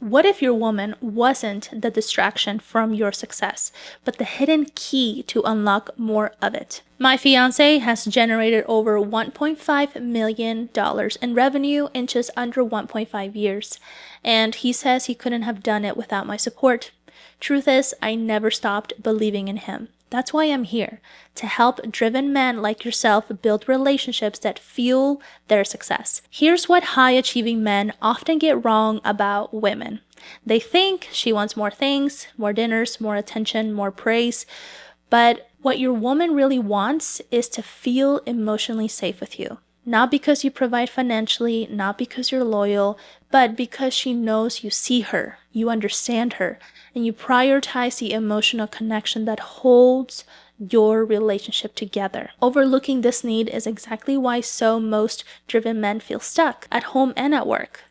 What if your woman wasn't the distraction from your success, but the hidden key to unlock more of it? My fiance has generated over $1.5 million in revenue in just under 1.5 years, and he says he couldn't have done it without my support. Truth is, I never stopped believing in him. That's why I'm here, to help driven men like yourself build relationships that fuel their success. Here's what high-achieving men often get wrong about women. They think she wants more things, more dinners, more attention, more praise, but what your woman really wants is to feel emotionally safe with you. Not because you provide financially, not because you're loyal, but because she knows you see her, you understand her, and you prioritize the emotional connection that holds your relationship together. Overlooking this need is exactly why most driven men feel stuck at home and at work.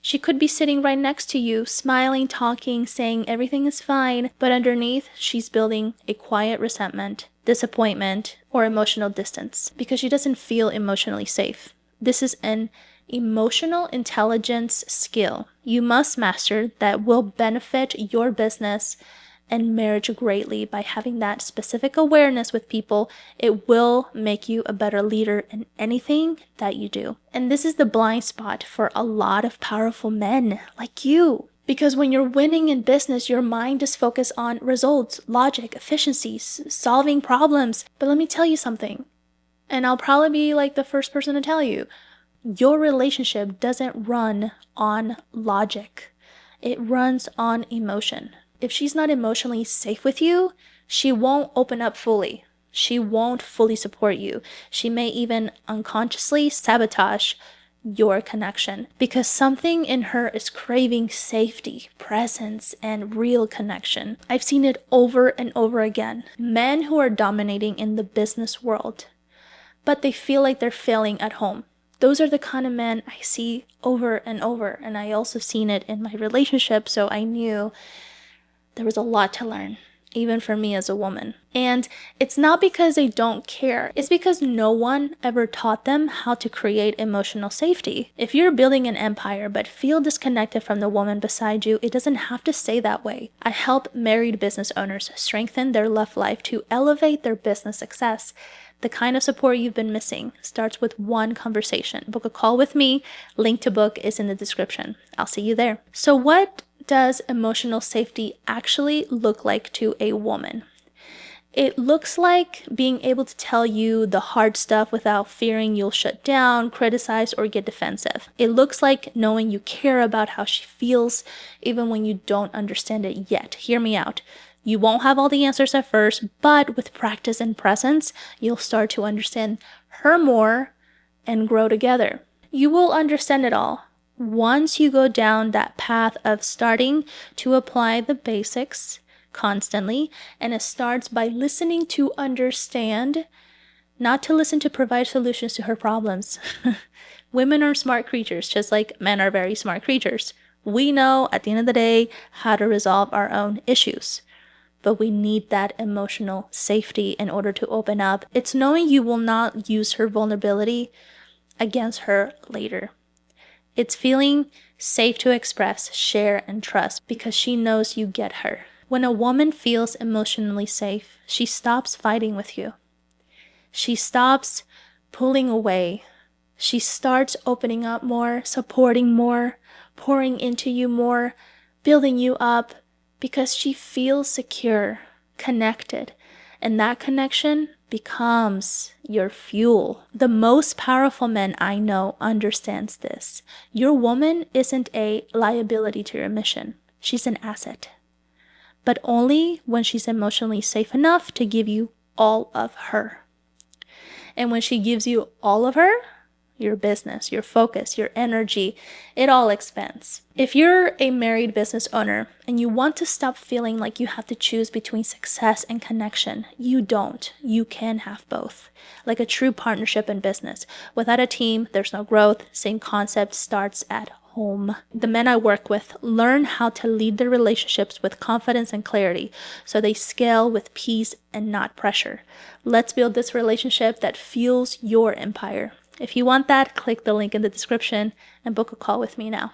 She could be sitting right next to you, smiling, talking, saying everything is fine, but underneath, she's building a quiet resentment, disappointment, or emotional distance because she doesn't feel emotionally safe. This is an emotional intelligence skill you must master that will benefit your business and marriage greatly. By having that specific awareness with people, it will make you a better leader in anything that you do. And this is the blind spot for a lot of powerful men like you. Because when you're winning in business, your mind is focused on results, logic, efficiencies, solving problems. But let me tell you something, and I'll probably be like the first person to tell you, your relationship doesn't run on logic. It runs on emotion. If she's not emotionally safe with you, she won't open up fully. She won't fully support you. She may even unconsciously sabotage your connection because something in her is craving safety, presence, and real connection. I've seen it over and over again. Men who are dominating in the business world, but they feel like they're failing at home. Those are the kind of men I see over and over. And I also seen it in my relationship, so I knew there was a lot to learn, even for me as a woman. And it's not because they don't care. It's because no one ever taught them how to create emotional safety. If you're building an empire but feel disconnected from the woman beside you, it doesn't have to stay that way. I help married business owners strengthen their love life to elevate their business success. The kind of support you've been missing starts with one conversation. Book a call with me. Link to book is in the description. I'll see you there. So what does emotional safety actually look like to a woman? It looks like being able to tell you the hard stuff without fearing you'll shut down, criticize, or get defensive. It looks like knowing you care about how she feels even when you don't understand it yet. Hear me out. You won't have all the answers at first, but with practice and presence, you'll start to understand her more and grow together. You will understand it all once you go down that path of starting to apply the basics constantly, and it starts by listening to understand, not to listen to provide solutions to her problems. Women are smart creatures, just like men are very smart creatures. We know at the end of the day how to resolve our own issues. But we need that emotional safety in order to open up. It's knowing you will not use her vulnerability against her later. It's feeling safe to express, share, and trust because she knows you get her. When a woman feels emotionally safe, she stops fighting with you. She stops pulling away. She starts opening up more, supporting more, pouring into you more, building you up, because she feels secure, connected, and that connection becomes your fuel. The most powerful men I know understands this. Your woman isn't a liability to your mission. She's an asset. But only when she's emotionally safe enough to give you all of her. And when she gives you all of her, your business, your focus, your energy, it all expands. If you're a married business owner and you want to stop feeling like you have to choose between success and connection, you don't. You can have both. Like a true partnership in business. Without a team, there's no growth. Same concept starts at home. The men I work with learn how to lead their relationships with confidence and clarity so they scale with peace and not pressure. Let's build this relationship that fuels your empire. If you want that, click the link in the description and book a call with me now.